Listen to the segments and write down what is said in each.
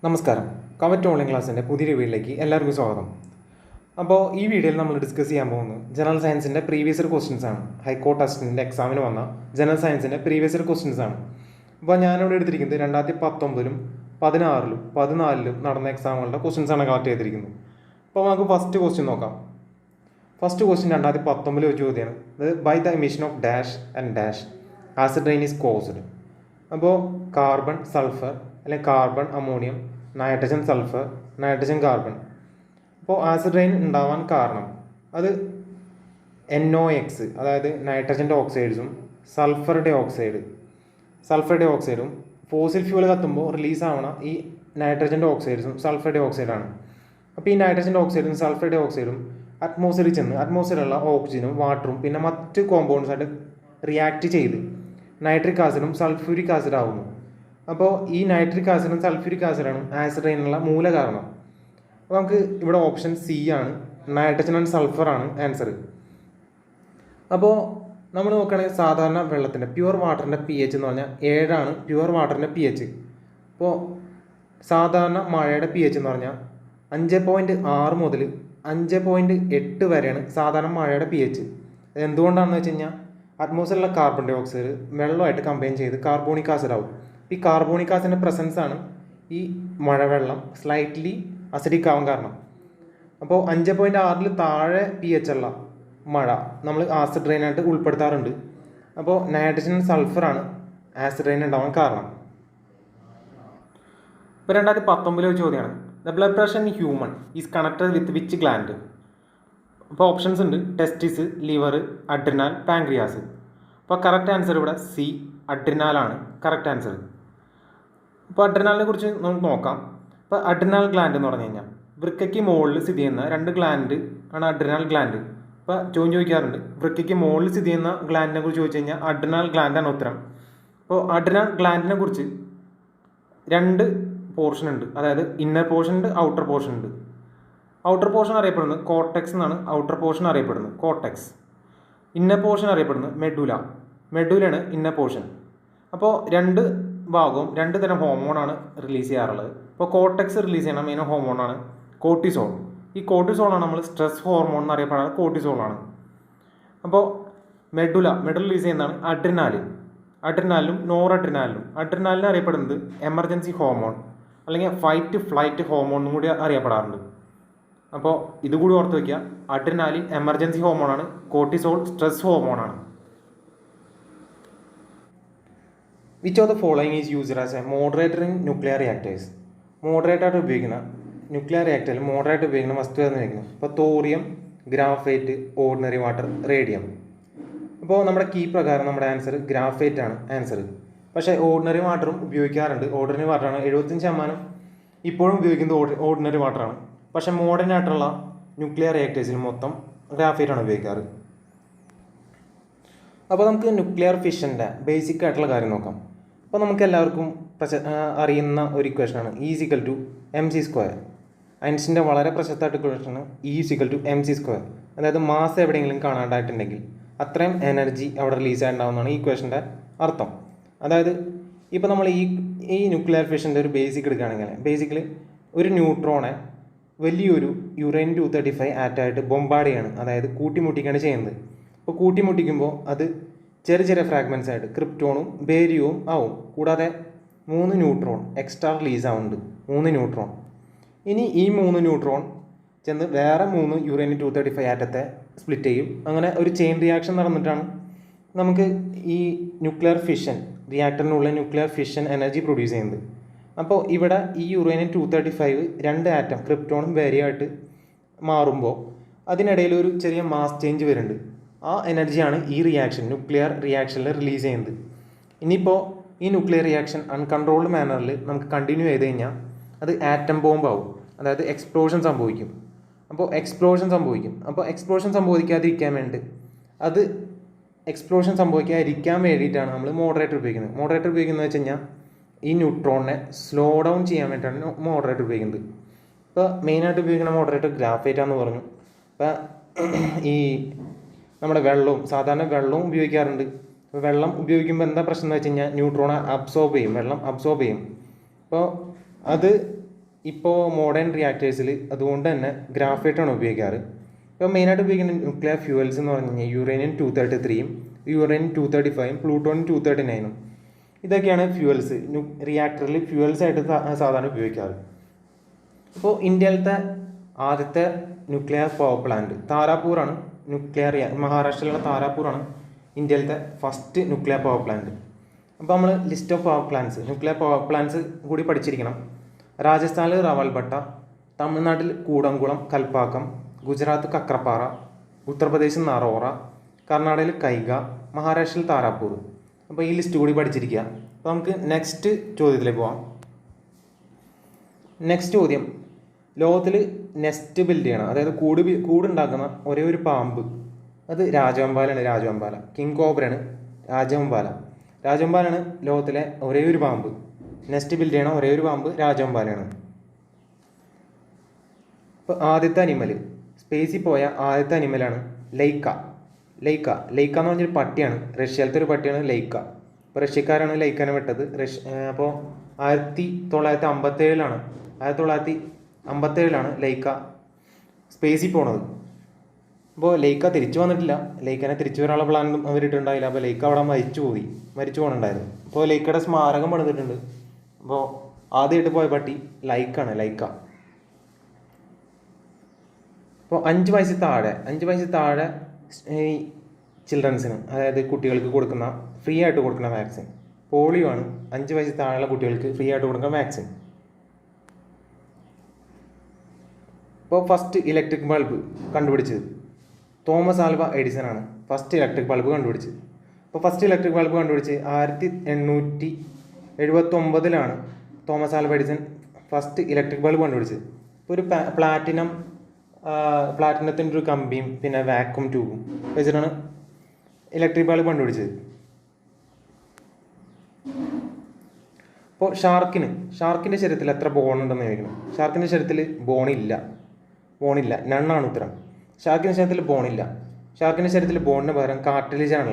നമസ്കാരം. Covet online ക്ലാസ്സിൻ്റെ പുതിയ വീഡിയോയിലേക്ക് എല്ലാവർക്കും സ്വാഗതം. അപ്പോൾ ഈ വീഡിയോയിൽ നമ്മൾ ഡിസ്കസ് ചെയ്യാൻ പോകുന്നത് ജനറൽ സയൻസിൻ്റെ പ്രീവിയസ് ഇയർ ക്വസ്റ്റ്യൻസ് ആണ്. ഹൈക്കോർട്ട് അസിസ്റ്റൻ്റ് എക്സാമിന് വന്ന ജനറൽ സയൻസിൻ്റെ പ്രീവിയസ് ഇയർ ക്വസ്റ്റ്യൻസ് ആണ്. അപ്പോൾ ഞാനിവിടെ എടുത്തിരിക്കുന്നത് 2019-ലും 2016-ലും 2014-ലും നടന്ന എക്സാമുകളുടെ ക്വസ്റ്റ്യൻസ് ആണ് കളക്ട് ചെയ്തിരിക്കുന്നത്. അപ്പോൾ നമുക്ക് ഫസ്റ്റ് ക്വസ്റ്റ്യൻ നോക്കാം. ഫസ്റ്റ് ക്വസ്റ്റ്യൻ 2019 ഒരു ചോദ്യമാണ്. അത് by the emission of dash and dash acid rain is caused. അപ്പോൾ കാർബൺ സൾഫർ അല്ലെങ്കിൽ carbon ammonium, nitrogen sulphur, nitrogen carbon. അപ്പോൾ ആസിഡ് റെയിൻ ഉണ്ടാവാൻ കാരണം അത് NOx, അതായത് നൈട്രജൻ്റെ ഓക്സൈഡ്സും സൾഫർ ഡൈ ഓക്സൈഡും ഫോസിൽ ഫ്യൂൽ കത്തുമ്പോൾ റിലീസാവണ ഈ നൈട്രജൻ്റെ ഓക്സൈഡ്സും സൾഫർ ഡൈ ഓക്സൈഡാണ്. അപ്പോൾ ഈ നൈട്രജൻ്റെ ഓക്സൈഡും സൾഫർ ഡൈ ഓക്സൈഡും അറ്റ്മോസ്ഫിയറിൽ ചെന്ന് അറ്റ്മോസ്ഫിയറിലുള്ള ഓക്സിജനും വാട്ടറും പിന്നെ മറ്റ് കോമ്പൗണ്ട്സായിട്ട് റിയാക്ട് ചെയ്ത് നൈട്രിക് ആസിഡും സൾഫ്യൂരിക് ആസിഡ് ആവുന്നു. അപ്പോൾ ഈ നൈട്രിക് ആസിഡും സൾഫ്യൂരിക് ആസിഡാണ് ആസിഡ് റെയിനുള്ള മൂല കാരണം. അപ്പോൾ നമുക്ക് ഇവിടെ ഓപ്ഷൻ സി ആണ്, നൈട്രജൻ ആൻഡ് സൾഫർ ആണ് ആൻസർ. അപ്പോൾ നമ്മൾ നോക്കുകയാണെങ്കിൽ സാധാരണ വെള്ളത്തിൻ്റെ പ്യുവർ വാട്ടറിൻ്റെ pH എന്ന് പറഞ്ഞാൽ 7 ആണ് പ്യുവർ വാട്ടറിൻ്റെ pH. അപ്പോൾ സാധാരണ മഴയുടെ pH എന്ന് പറഞ്ഞാൽ 5.6 മുതൽ 5.8 വരെയാണ് സാധാരണ മഴയുടെ pH. എന്തുകൊണ്ടാണെന്ന് വെച്ച് കഴിഞ്ഞാൽ അറ്റ്മോസ്ഫിയറിലെ കാർബൺ ഡൈ ഓക്സൈഡ് വെള്ളമായിട്ട് കമ്പൈൻ ചെയ്ത് കാർബോണിക് ആസിഡ് ആവും. ഈ കാർബോണിക് ആസിഡിൻ്റെ പ്രസൻസ് ആണ് ഈ മഴവെള്ളം സ്ലൈറ്റ്ലി അസിഡിക് ആവാൻ കാരണം. അപ്പോൾ 5.6 താഴെ pH ഉള്ള മഴ നമ്മൾ ആസിഡ് റെയിനായിട്ട് ഉൾപ്പെടുത്താറുണ്ട്. അപ്പോൾ നൈട്രജൻ സൾഫറാണ് ആസിഡ് റെയിൻ ഉണ്ടാവാൻ കാരണം. ഇപ്പോൾ 2019 ഒരു ചോദ്യമാണ്. The blood pressure in human is connected with which gland? അപ്പോൾ ഓപ്ഷൻസ് ഉണ്ട്: ടെസ്റ്റിസ്, ലിവർ, അഡ്രിനാൽ, പാൻക്രിയാസ്. അപ്പോൾ കറക്റ്റ് ആൻസർ ഇവിടെ സി, അഡ്രിനാലാണ് കറക്റ്റ് ആൻസർ. അപ്പോൾ അഡ്രിനാലിനെ കുറിച്ച് നമുക്ക് നോക്കാം. അപ്പോൾ അഡ്രിനാൽ ഗ്ലാൻഡ് എന്ന് പറഞ്ഞു കഴിഞ്ഞാൽ വൃക്കയ്ക്ക് മുകളിൽ സ്ഥിതി ചെയ്യുന്ന 2 ഗ്ലാൻഡ് ആണ് അഡ്രിനാൽ ഗ്ലാൻഡ്. അപ്പോൾ ചോദിക്കാറുണ്ട് വൃക്കയ്ക്ക് മുകളിൽ സ്ഥിതി ചെയ്യുന്ന ഗ്ലാൻഡിനെ കുറിച്ച് ചോദിച്ചു കഴിഞ്ഞാൽ അഡ്രിനാൽ ഗ്ലാൻഡാണ് ഉത്തരം. അപ്പോൾ അഡ്രിനാൽ ഗ്ലാൻഡിനെ കുറിച്ച് 2 പോർഷൻ ഉണ്ട്, അതായത് ഇന്നർ പോർഷൻ ഉണ്ട്, ഔട്ടർ പോർഷൻ ഉണ്ട്. ഔട്ടർ പോർഷൻ അറിയപ്പെടുന്നത് കോർട്ടെക്സ് എന്നാണ്. ഔട്ടർ പോർഷൻ അറിയപ്പെടുന്നത് കോർട്ടെക്സ്. ഇന്നർ പോർഷൻ അറിയപ്പെടുന്നത് മെഡുലയാണ് ഇന്നർ പോർഷൻ. അപ്പോൾ 2 ഭാഗവും 2 തരം ഹോർമോണാണ് റിലീസ് ചെയ്യാറുള്ളത്. അപ്പോൾ കോർട്ടെക്സ് റിലീസ് ചെയ്യുന്ന മെയിൻ ഹോർമോണാണ് കോർട്ടിസോൾ. ഈ കോർട്ടിസോളാണ് നമ്മൾ സ്ട്രെസ് ഹോർമോൺ എന്ന് അറിയപ്പെടുന്നത് കോർട്ടിസോളാണ്. അപ്പോൾ മെഡുല റിലീസ് ചെയ്യുന്നതാണ് അഡ്രിനാലിനും നോർ അഡ്രിനാലിനും. അഡ്രിനാലിന് അറിയപ്പെടുന്നത് എമർജൻസി ഹോർമോൺ അല്ലെങ്കിൽ ഫൈറ്റ് ഫ്ലൈറ്റ് ഹോർമോൺ എന്നും കൂടി അറിയപ്പെടാറുണ്ട്. അപ്പോൾ ഇതുകൂടി ഓർത്ത് വയ്ക്കുക, അഡ്രിനാലിൻ എമർജൻസി ഹോർമോണാണ്, കോർട്ടിസോൾ സ്ട്രെസ് ഹോർമോണാണ്. Which of the following is used as a moderator in nuclear reactors? മോഡറേറ്ററായിട്ട് ഉപയോഗിക്കുന്ന ന്യൂക്ലിയർ റിയാക്ടറിൽ മോഡറേറ്റ് ഉപയോഗിക്കുന്ന വസ്തു എന്ന് വയ്ക്കുന്നത് ഇപ്പോൾ thorium, graphite, ordinary water, radium. അപ്പോൾ നമ്മുടെ കീ പ്രകാരം നമ്മുടെ ആൻസർ ഗ്രാഫൈറ്റ് ആണ് ആൻസർ. പക്ഷേ ഓർഡിനറി വാട്ടറും ഉപയോഗിക്കാറുണ്ട്. ഓർഡിനറി വാട്ടറാണ് 75% ഇപ്പോഴും ഉപയോഗിക്കുന്നത് ഓർഡിനറി വാട്ടറാണ്. പക്ഷേ മോഡേൺ ആയിട്ടുള്ള ന്യൂക്ലിയർ റിയാക്ടേഴ്സിന് മൊത്തം ഗ്രാഫൈറ്റാണ് ഉപയോഗിക്കാറ്. അപ്പോൾ നമുക്ക് ന്യൂക്ലിയർ ഫിഷൻ്റെ ബേസിക് ആയിട്ടുള്ള കാര്യം നോക്കാം. അപ്പോൾ നമുക്ക് എല്ലാവർക്കും അറിയുന്ന ഒരു ഇക്വേഷനാണ് E=mc². ഐൻസ്റ്റീൻ്റെ വളരെ പ്രശസ്തമായിട്ട് ഇക്വേഷനാണ് E=mc². അതായത് മാസ് എവിടെയെങ്കിലും കാണാണ്ടായിട്ടുണ്ടെങ്കിൽ അത്രയും എനർജി അവിടെ റിലീസ് ആയിട്ടുണ്ടാവുന്നതാണ് ഈ ഇക്വേഷൻ്റെ അർത്ഥം. അതായത് ഇപ്പോൾ നമ്മൾ ഈ ന്യൂക്ലിയർ ഫിഷൻ്റെ ഒരു ബേസിക് എടുക്കുകയാണെങ്കിൽ ബേസിക്കലി ഒരു ന്യൂട്രോണെ വലിയൊരു Ur-235 ആറ്റമായിട്ട് ബൊമ്പാഡ് ചെയ്യാണ്, അതായത് കൂട്ടിമുട്ടിക്കുകയാണ് ചെയ്യുന്നത്. അപ്പോൾ കൂട്ടിമുട്ടിക്കുമ്പോൾ അത് ചെറിയ ഫ്രാഗ്മെൻറ്റ്സ് ആയിട്ട് ക്രിപ്റ്റോണും ബേരിയവും ആവും. കൂടാതെ 3 ന്യൂട്രോൺ എക്സ്ട്രാ റിലീസ് ആവുന്നുണ്ട്, 3 ന്യൂട്രോൺ. ഇനി ഈ 3 ന്യൂട്രോൺ ചെന്ന് വേറെ 3 Ur-235 ആറ്റത്തെ സ്പ്ലിറ്റ് ചെയ്യും. അങ്ങനെ ഒരു ചെയിൻ റിയാക്ഷൻ നടന്നിട്ടാണ് നമുക്ക് ഈ ന്യൂക്ലിയർ ഫിഷൻ റിയാക്ടറിനുള്ള ന്യൂക്ലിയർ ഫിഷൻ എനർജി പ്രൊഡ്യൂസ് ചെയ്യുന്നത്. അപ്പോൾ ഇവിടെ ഈ Ur-235 2 ആറ്റം ക്രിപ്റ്റോണും ബേരിയമായിട്ട് മാറുമ്പോൾ അതിനിടയിൽ ഒരു ചെറിയ മാസ് ചേഞ്ച് വരുന്നുണ്ട്. ആ എനർജിയാണ് ഈ ന്യൂക്ലിയർ റിയാക്ഷനിൽ റിലീസ് ചെയ്യുന്നത്. ഇനിയിപ്പോൾ ഈ ന്യൂക്ലിയർ റിയാക്ഷൻ അൺകൺട്രോൾഡ് മാനറിൽ നമുക്ക് കണ്ടിന്യൂ ചെയ്ത് കഴിഞ്ഞാൽ അത് ആറ്റം ബോംബാവും, അതായത് എക്സ്പ്ലോഷൻ സംഭവിക്കും. അപ്പോൾ എക്സ്പ്ലോഷൻ സംഭവിക്കാതിരിക്കാൻ വേണ്ടി എക്സ്പ്ലോഷൻ സംഭവിക്കാതിരിക്കാൻ വേണ്ടിയിട്ടാണ് നമ്മൾ മോഡറേറ്റർ ഉപയോഗിക്കുന്നത്. മോഡറേറ്റർ ഉപയോഗിക്കുന്നത് വെച്ച് കഴിഞ്ഞാൽ ഈ ന്യൂട്രോണിനെ സ്ലോ ഡൗൺ ചെയ്യാൻ വേണ്ടിയിട്ടാണ് മോഡറേറ്റർ ഉപയോഗിക്കുന്നത്. ഇപ്പോൾ മെയിനായിട്ട് ഉപയോഗിക്കുന്ന മോഡറേറ്റർ ഗ്രാഫൈറ്റാന്ന് പറഞ്ഞു. ഇപ്പോൾ ഈ നമ്മുടെ സാധാരണ വെള്ളവും ഉപയോഗിക്കാറുണ്ട്. അപ്പോൾ വെള്ളം ഉപയോഗിക്കുമ്പോൾ എന്താ പ്രശ്നം എന്ന് വെച്ച് കഴിഞ്ഞാൽ ന്യൂട്രോണെ വെള്ളം അബ്സോർബ് ചെയ്യും. അപ്പോൾ അത് ഇപ്പോൾ മോഡേൺ റിയാക്ടേഴ്സിൽ അതുകൊണ്ട് തന്നെ ഗ്രാഫൈറ്റാണ് ഉപയോഗിക്കാറ്. ഇപ്പോൾ മെയിനായിട്ട് ഉപയോഗിക്കുന്ന ന്യൂക്ലിയർ ഫ്യൂവൽസ് എന്ന് പറഞ്ഞു കഴിഞ്ഞാൽ യുറേനിയം 233യും യുറേനിയം 235യും പ്ലൂട്ടോണിയം 239ഉം. ഇതൊക്കെയാണ് ഫ്യൂവൽസ് റിയാക്ടറിൽ ഫ്യൂവൽസ് ആയിട്ട് സാധാരണ ഉപയോഗിക്കാറ്. ഇപ്പോൾ ഇന്ത്യയിലത്തെ ആദ്യത്തെ ന്യൂക്ലിയർ പവർ പ്ലാന്റ് താരാപൂറാണ്. മഹാരാഷ്ട്രയിലുള്ള താരാപൂറാണ് ഇന്ത്യയിലത്തെ ഫസ്റ്റ് ന്യൂക്ലിയർ പവർ പ്ലാന്റ്. അപ്പോൾ നമ്മൾ list of power plants nuclear power plants കൂടി പഠിച്ചിരിക്കണം. രാജസ്ഥാനിൽ റവൽഭട്ട, തമിഴ്നാട്ടിൽ കൂടംകുളം കൽപ്പാക്കം, ഗുജറാത്ത് കക്രപ്പാറ, ഉത്തർപ്രദേശിൽ നറോറ, കർണാടകയിൽ കൈഗ, മഹാരാഷ്ട്രയിൽ താരാപൂർ. അപ്പോൾ ഈ ലിസ്റ്റ് കൂടി പഠിച്ചിരിക്കുക. അപ്പോൾ നമുക്ക് നെക്സ്റ്റ് ചോദ്യത്തിലേക്ക് പോകാം. നെക്സ്റ്റ് ചോദ്യം, ലോകത്തിൽ നെസ്റ്റ് ബിൽഡ് ചെയ്യണം, അതായത് കൂടുണ്ടാക്കുന്ന ഒരേ ഒരു പാമ്പ്, അത് രാജവെമ്പാലയാണ്. രാജവെമ്പാല കിങ് കോബ്രയാണ് രാജവെമ്പാലാണ് ലോകത്തിലെ ഒരേ ഒരു പാമ്പ്. നെസ്റ്റ് ബിൽഡ് ചെയ്യണം ഒരേ ഒരു പാമ്പ് രാജവെമ്പാലയാണ്. ഇപ്പോൾ ആദ്യത്തെ അനിമൽ, സ്പേസിൽ പോയ ആദ്യത്തെ അനിമലാണ് ലൈക്ക എന്ന് പറഞ്ഞൊരു പട്ടിയാണ്. റഷ്യയിലത്തെ ഒരു പട്ടിയാണ് ലൈക്ക. ഇപ്പോൾ റഷ്യക്കാരാണ് ലൈക്കനെ വിട്ടത്. അപ്പോൾ 1957ലാണ് ലൈക്ക സ്പേസിൽ പോണത്. അപ്പോൾ ലൈക്ക തിരിച്ചു വന്നിട്ടില്ല. ലൈക്കനെ തിരിച്ചു വരാനുള്ള പ്ലാനൊന്നും അവരിട്ടുണ്ടായില്ല. അപ്പോൾ ലൈക്ക അവിടെ മരിച്ചു പോകണുണ്ടായിരുന്നു. അപ്പോൾ ലൈക്കയുടെ സ്മാരകം പണിതിട്ടുണ്ട്. അപ്പോൾ ആദ്യമായിട്ട് പോയ പട്ടി ലൈക്ക. അപ്പോൾ 5 വയസ്സിൽ താഴെ ഈ ചിൽഡ്രൻസിന്, അതായത് കുട്ടികൾക്ക് കൊടുക്കുന്ന ഫ്രീ ആയിട്ട് കൊടുക്കുന്ന വാക്സിൻ പോളിയോ ആണ്. 5 വയസ്സിൽ താഴെയുള്ള കുട്ടികൾക്ക് ഫ്രീ ആയിട്ട് കൊടുക്കുന്ന വാക്സിൻ. ഇപ്പോൾ ഫസ്റ്റ് ഇലക്ട്രിക് ബൾബ് കണ്ടുപിടിച്ചത് തോമസ് ആൽവ എഡിസൺ ആണ്. ഫസ്റ്റ് ഇലക്ട്രിക് ബൾബ് കണ്ടുപിടിച്ചത്. അപ്പോൾ ഫസ്റ്റ് ഇലക്ട്രിക് ബൾബ് കണ്ടുപിടിച്ച് 1879ലാണ് Thomas Alva Edison first electric bulb കണ്ടുപിടിച്ചത്. ഇപ്പോൾ ഒരു പ്ലാറ്റിനത്തിൻ്റെ ഒരു കമ്പിയും പിന്നെ വാക്യൂം ട്യൂബും വെച്ചിട്ടാണ് ഇലക്ട്രിക് ബൾബ് കണ്ടുപിടിച്ചത്. ഇപ്പോൾ ഷാർക്കിൻ്റെ ശരീരത്തിൽ എത്ര ബോൺ ഉണ്ടെന്ന് ചോദിക്കണം. ഷാർക്കിൻ്റെ ശരീരത്തിൽ ബോണില്ല. നണ്ണാണ് ഉത്തരം. ഷാർക്കിൻ്റെ ശരീരത്തിൽ ബോണില്ല. ഷാർക്കിൻ്റെ ശരീരത്തിൽ ബോണിന് പകരം കാർട്ടിലേജ് ആണ്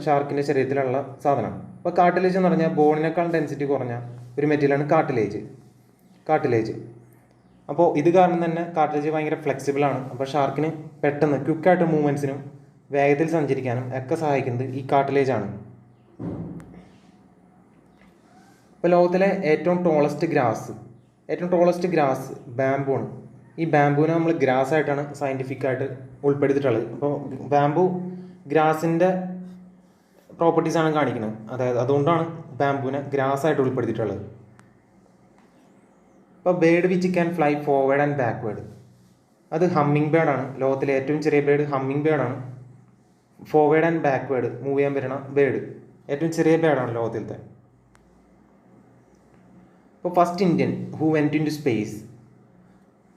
ഷാർക്കിൻ്റെ ശരീരത്തിലുള്ള സാധനം. അപ്പോൾ കാർട്ടിലേജ് എന്ന് പറഞ്ഞാൽ ബോണിനേക്കാൾ ഡെൻസിറ്റി കുറഞ്ഞ ഒരു മെറ്റീരിയലാണ് കാർട്ടിലേജ്. അപ്പോൾ ഇത് കാരണം തന്നെ കാർട്ടിലേജ് ഭയങ്കര ഫ്ലെക്സിബിളാണ്. അപ്പോൾ ഷാർക്കിന് പെട്ടെന്ന് ക്വിക്കായിട്ട് മൂവ്മെൻറ്റ്സിനും വേഗത്തിൽ സഞ്ചരിക്കാനും ഒക്കെ സഹായിക്കുന്നത് ഈ കാർട്ടിലേജ് ആണ്. ഇപ്പോൾ ലോകത്തിലെ ഏറ്റവും ടോളസ്റ്റ് ഗ്രാസ് ബാംബു ആണ്. ഈ ബാംബുവിനെ നമ്മൾ ഗ്രാസ് ആയിട്ടാണ് സയൻറ്റിഫിക്കായിട്ട് ഉൾപ്പെടുത്തിയിട്ടുള്ളത്. അപ്പോൾ ബാംബു ഗ്രാസിൻ്റെ പ്രോപ്പർട്ടീസാണ് കാണിക്കുന്നത്. അതായത് അതുകൊണ്ടാണ് ബാംബുവിനെ ഗ്രാസ് ആയിട്ട് ഉൾപ്പെടുത്തിയിട്ടുള്ളത്. ഇപ്പോൾ bird which can fly forward and backward, അത് ഹമ്മിങ് ബേർഡാണ്. ലോകത്തിലെ ഏറ്റവും ചെറിയ ബേർഡ് ഹമ്മിങ് ബേർഡാണ്. ഫോർവേഡ് ആൻഡ് ബാക്ക്വേഡ് മൂവ് ചെയ്യാൻ പറ്റുന്ന ബേർഡ് ഏറ്റവും ചെറിയ ബേർഡാണ് ലോകത്തിലത്തെ. ഇപ്പോൾ first Indian who went into space,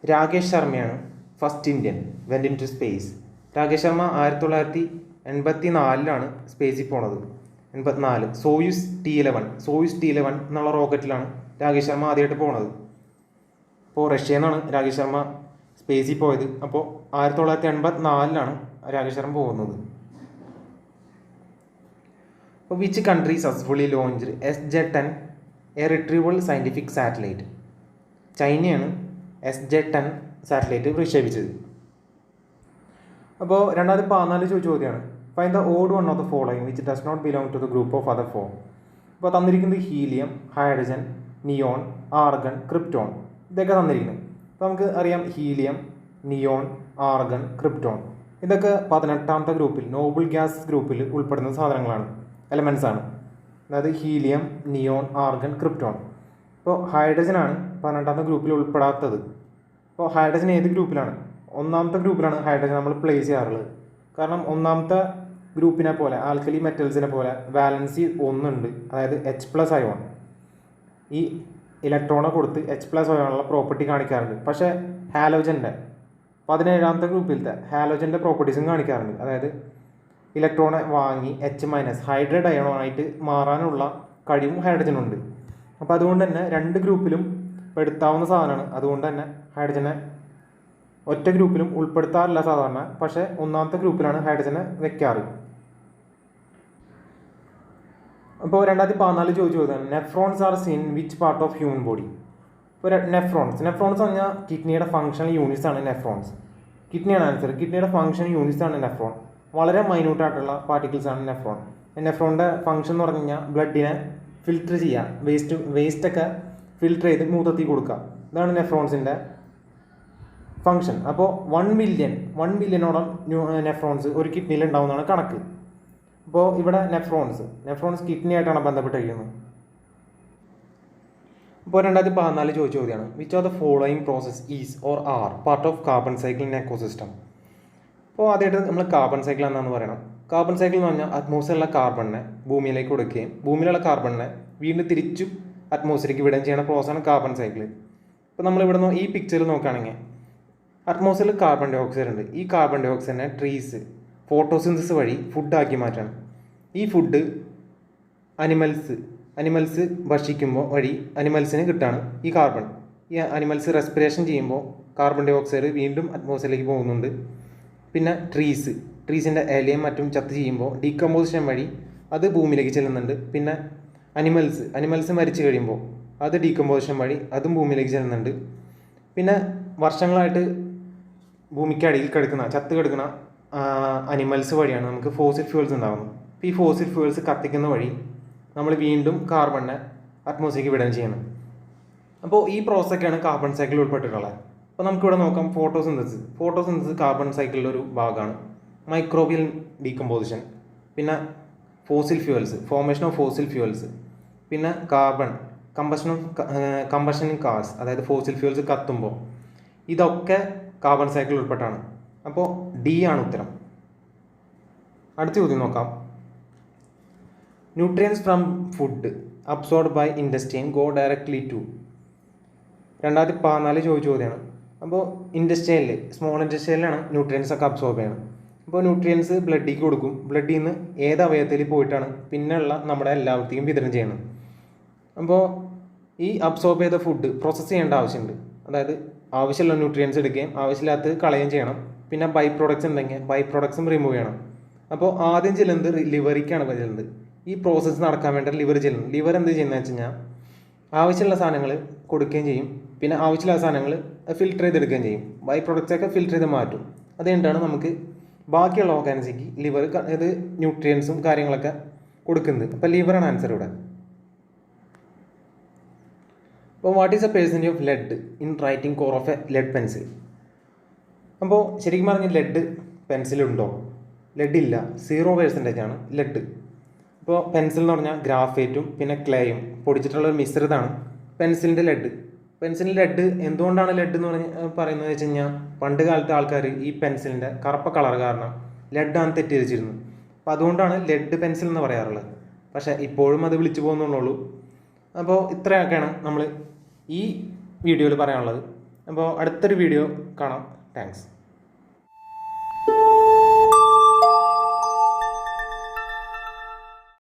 Rakesh ശർമ്മയാണ് first Indian went into space. Rakesh Sharma 1984ലാണ് സ്പേസിൽ പോണത്. 84 സോയൂസ് T11 എന്നുള്ള റോക്കറ്റിലാണ് രാകേഷ് ശർമ്മ ആദ്യമായിട്ട് പോണത്. അപ്പോൾ റഷ്യയിൽ നിന്നാണ് രാകേഷ് ശർമ്മ സ്പേസിൽ പോയത്. അപ്പോൾ 1984ലാണ് രാകേഷ് ശർമ്മ പോകുന്നത്. അപ്പോൾ which country successfully launched SJ-10 a retrievable scientific satellite? ചൈനയാണ് SJ-10 സാറ്റലൈറ്റ് വിക്ഷേപിച്ചത്. അപ്പോൾ 2014 ചോദിച്ച ചോദ്യമാണ്, find the odd one of the following which does not belong to the group of other four. അപ്പോൾ തന്നിരിക്കുന്നത് helium, hydrogen, neon, argon, krypton ഇതൊക്കെ തന്നിരിക്കുന്നത്. അപ്പോൾ നമുക്ക് അറിയാം ഹീലിയം, നിയോൺ, ആർഗൺ, ക്രിപ്റ്റോൺ ഇതൊക്കെ 18ാമത്തെ ഗ്രൂപ്പിൽ നോബിൾ ഗ്യാസ് ഗ്രൂപ്പിൽ ഉൾപ്പെടുന്ന സാധനങ്ങളാണ്, എലമെൻസ് ആണ്. അതായത് ഹീലിയം, നിയോൺ, ആർഗൺ, ക്രിപ്റ്റോൺ. ഇപ്പോൾ ഹൈഡ്രജനാണ് 18ാമത്തെ ഗ്രൂപ്പിൽ ഉൾപ്പെടാത്തത്. അപ്പോൾ ഹൈഡ്രജൻ ഏത് ഗ്രൂപ്പിലാണ്? 1ാമത്തെ ഗ്രൂപ്പിലാണ് ഹൈഡ്രജൻ നമ്മൾ പ്ലേസ് ചെയ്യാറുള്ളത്. കാരണം 1ാമത്തെ ഗ്രൂപ്പിനെ പോലെ ആൽക്കലി മെറ്റൽസിനെ പോലെ വാലൻസി 1 ഉണ്ട്, അതായത് H+ അയോൺ. ഈ ഇലക്ട്രോണെ കൊടുത്ത് H+ അയോണുള്ള പ്രോപ്പർട്ടി കാണിക്കാറുണ്ട്. പക്ഷേ ഹാലോജൻ്റെ 17ാമത്തെ ഗ്രൂപ്പിലത്തെ ഹാലോജൻ്റെ പ്രോപ്പർട്ടീസും കാണിക്കാറുണ്ട്. അതായത് ഇലക്ട്രോണെ വാങ്ങി H- ഹൈഡ്രേറ്റ് അയോണായിട്ട് മാറാനുള്ള കഴിവും ഹൈഡ്രജനുണ്ട്. അപ്പോൾ അതുകൊണ്ട് തന്നെ 2 ഗ്രൂപ്പിലും പെടുത്താവുന്ന സാധനമാണ്. അതുകൊണ്ട് തന്നെ ഹൈഡ്രജനെ ഒറ്റ ഗ്രൂപ്പിലും ഉൾപ്പെടുത്താറില്ല സാധാരണ. പക്ഷേ 1ാമത്തെ ഗ്രൂപ്പിലാണ് ഹൈഡ്രജനെ വെക്കാറ്. അപ്പോൾ 2014 ചോദിച്ചതാണ് nephrons are seen which part of human body. ഇപ്പോൾ നെഫ്രോൺസ് പറഞ്ഞാൽ കിഡ്നിയുടെ ഫങ്ഷണൽ യൂണിറ്റ്സ് ആണ് നെഫ്രോൺസ്. കിഡ്നിയാണ് ആൻസർ. കിഡ്നിയുടെ ഫങ്ഷൻ യൂണിറ്റ്സ് ആണ് നെഫ്രോൺ. വളരെ മൈന്യൂട്ടായിട്ടുള്ള പാർട്ടിക്കിൾസ് ആണ് നെഫ്രോൺ. നെഫ്രോണിൻ്റെ ഫംഗ്ഷൻ എന്ന് പറഞ്ഞു കഴിഞ്ഞാൽ ബ്ലഡിനെ ഫിൽറ്റർ ചെയ്യുക, വേസ്റ്റൊക്കെ ഫിൽറ്റർ ചെയ്ത് മൂത്രത്തിൽ കൊടുക്കുക. ഇതാണ് നെഫ്രോൺസിൻ്റെ ഫംഗ്ഷൻ. അപ്പോൾ 1 ബില്യണോളം നെഫ്രോൺസ് ഒരു കിഡ്നിയിൽ ഉണ്ടാവുന്നതാണ് കണക്ക്. അപ്പോൾ ഇവിടെ നെഫ്രോൺസ് കിഡ്നി ആയിട്ടാണ് ബന്ധപ്പെട്ടിരിക്കുന്നത്. ഇപ്പോൾ 2014 ചോദിച്ച ചോദ്യമാണ് which of the following process is or are part of carbon cycle in ecosystem. അപ്പോൾ ആദ്യമായിട്ട് നമ്മൾ കാർബൺ സൈക്കിൾ എന്താണെന്ന് പറയണം. കാർബൺ സൈക്കിൾ എന്ന് പറഞ്ഞാൽ അറ്റ്മോസ്ഫിയറിലുള്ള കാർബണിനെ ഭൂമിയിലേക്ക് കൊടുക്കുകയും ഭൂമിയിലുള്ള കാർബണിനെ വീണ്ടും തിരിച്ചും അറ്റ്മോസ്ഫിയറിലേക്ക് വിടുകയും ചെയ്യുന്ന പ്രോസസ്സാണ് കാർബൺ സൈക്കിൾ. ഇപ്പോൾ നമ്മളിവിടെ നിന്ന് ഈ പിക്ചറിൽ നോക്കുകയാണെങ്കിൽ അറ്റ്മോസ്ഫിയറിൽ കാർബൺ ഡൈ ഓക്സൈഡ് ഉണ്ട്. ഈ കാർബൺ ഡൈ ഓക്സൈഡിനെ ട്രീസ് ഫോട്ടോസിന്തസിസ് വഴി ഫുഡാക്കി മാറ്റാണ്. ഈ ഫുഡ് അനിമൽസ് ഭക്ഷിക്കുമ്പോൾ വഴി അനിമൽസിന് കിട്ടാണ് ഈ കാർബൺ. ഈ അനിമൽസ് റെസ്പിറേഷൻ ചെയ്യുമ്പോൾ കാർബൺ ഡൈ ഓക്സൈഡ് വീണ്ടും അറ്റ്മോസ്ഫിയറിലേക്ക് പോകുന്നുണ്ട്. പിന്നെ ട്രീസിൻ്റെ ഇലയും മറ്റും ചത്ത് ചെയ്യുമ്പോൾ ഡീകമ്പോസിഷൻ വഴി അത് ഭൂമിയിലേക്ക് ചെല്ലുന്നുണ്ട്. പിന്നെ അനിമൽസ് മരിച്ചു കഴിയുമ്പോൾ അത് ഡീകമ്പോസിഷൻ വഴി അതും ഭൂമിയിലേക്ക് ചെല്ലുന്നുണ്ട്. പിന്നെ വർഷങ്ങളായിട്ട് ഭൂമിക്കടിയിൽ ചത്ത് കിടക്കുന്ന അനിമൽസ് വഴിയാണ് നമുക്ക് ഫോസിൽ ഫ്യൂവൽസ് ഉണ്ടാകുന്നത്. അപ്പോൾ ഈ ഫോസിൽ ഫ്യൂവൽസ് കത്തിക്കുന്ന വഴി നമ്മൾ വീണ്ടും കാർബണിനെ അറ്റ്മോസ്ഫിയറിലേക്ക് വിടുകയും ചെയ്യണം. അപ്പോൾ ഈ പ്രോസസ്സൊക്കെയാണ് കാർബൺ സൈക്കിളിൽ ഉൾപ്പെട്ടിട്ടുള്ളത്. അപ്പോൾ നമുക്കിവിടെ നോക്കാം ഫോട്ടോസിന്തസിസ് കാർബൺ സൈക്കിളിൻ്റെ ഒരു ഭാഗമാണ്. മൈക്രോബിയൽ ഡീകമ്പോസിഷൻ, പിന്നെ fossil fuels, formation of fossil fuels, പിന്നെ കമ്പഷൻ ഇൻ കാർസ്, അതായത് ഫോസിൽ ഫ്യൂവൽസ് കത്തുമ്പോൾ, ഇതൊക്കെ കാർബൺ സൈക്കിളിൽ ഉൾപ്പെട്ടാണ്. അപ്പോൾ ഡി ആണ് ഉത്തരം. അടുത്ത ചോദ്യം നോക്കാം. Nutrients from food absorbed by intestine go directly to. 2014 ചോദിച്ച ചോദ്യമാണ്. അപ്പോൾ സ്മോൾ ഇൻറ്റസ്റ്റൈനിലാണ് ന്യൂട്രിയൻസ് ഒക്കെ അബ്സോർബ് ചെയ്യണം. അപ്പോൾ ന്യൂട്രിയൻസ് ബ്ലഡിലേക്ക് കൊടുക്കും. ബ്ലഡിൽ നിന്ന് ഏത് അവയവത്തിൽ പോയിട്ടാണ് പിന്നെയുള്ള നമ്മുടെ എല്ലാവർക്കും വിതരണം ചെയ്യുന്നത്. അപ്പോൾ ഈ അബ്സോർബ് ചെയ്ത ഫുഡ് പ്രോസസ്സ് ചെയ്യേണ്ട ആവശ്യമുണ്ട്. അതായത് ആവശ്യമുള്ള ന്യൂട്രിയൻസ് എടുക്കുകയും ആവശ്യമില്ലാത്തത് കളയുകയും ചെയ്യണം. പിന്നെ ബൈ പ്രോഡക്ട്സ് ഉണ്ടെങ്കിൽ ബൈ പ്രോഡക്ട്സും റിമൂവ് ചെയ്യണം. അപ്പോൾ ആദ്യം ചെല്ലുന്നത് ലിവറിക്കാണ് ചെല്ലുന്നത്. ഈ പ്രോസസ്സ് നടക്കാൻ വേണ്ടി ലിവർ ചെല്ലുന്നു. ലിവർ എന്ത് ചെയ്യുന്നത് വെച്ച് കഴിഞ്ഞാൽ ആവശ്യമുള്ള സാധനങ്ങൾ കൊടുക്കുകയും ചെയ്യും. പിന്നെ ആവശ്യമുള്ള സാധനങ്ങൾ ഫിൽറ്റർ ചെയ്തെടുക്കുകയും ചെയ്യും. ബൈ പ്രോഡക്ട്സൊക്കെ ഫിൽറ്റർ ചെയ്ത് മാറ്റും. അതുകൊണ്ടാണ് നമുക്ക് ബാക്കിയുള്ള ഓർഗാനിസിക്ക് ലിവർ ഇത് ന്യൂട്രിയൻസും കാര്യങ്ങളൊക്കെ കൊടുക്കുന്നത്. അപ്പോൾ ലിവറാണ് ആൻസർ ഇവിടെ. അപ്പോൾ what is a percentage of lead in writing core of a lead pencil. അപ്പോൾ ശരിക്കും പറഞ്ഞാൽ ലെഡ് പെൻസിലുണ്ടോ? ലെഡ് ഇല്ല. 0% ആണ് ലെഡ്. ഇപ്പോൾ പെൻസിൽ എന്ന് പറഞ്ഞാൽ ഗ്രാഫൈറ്റും പിന്നെ ക്ലേയും പൊടിച്ചിട്ടുള്ള ഒരു മിശ്രിതമാണ് പെൻസിലിൻ്റെ ലെഡ്. ലെഡ് എന്തുകൊണ്ടാണ് ലെഡ് എന്ന് പറയുന്നത് വെച്ച് കഴിഞ്ഞാൽ പണ്ട് കാലത്തെ ആൾക്കാർ ഈ പെൻസിലിൻ്റെ കറുപ്പ കളർ കാരണം ലെഡാണ് തെറ്റിദ്ധരിച്ചിരുന്നു. അപ്പോൾ അതുകൊണ്ടാണ് ലെഡ് പെൻസിൽ എന്ന് പറയാറുള്ളത്. പക്ഷേ ഇപ്പോഴും അത് വിളിച്ചു പോകുന്നുള്ളൂ. അപ്പോൾ ഇത്രയൊക്കെയാണ് നമ്മൾ ഈ വീഡിയോയിൽ പറയാനുള്ളത്. അപ്പോൾ അടുത്തൊരു വീഡിയോ കാണാം. താങ്ക്സ്.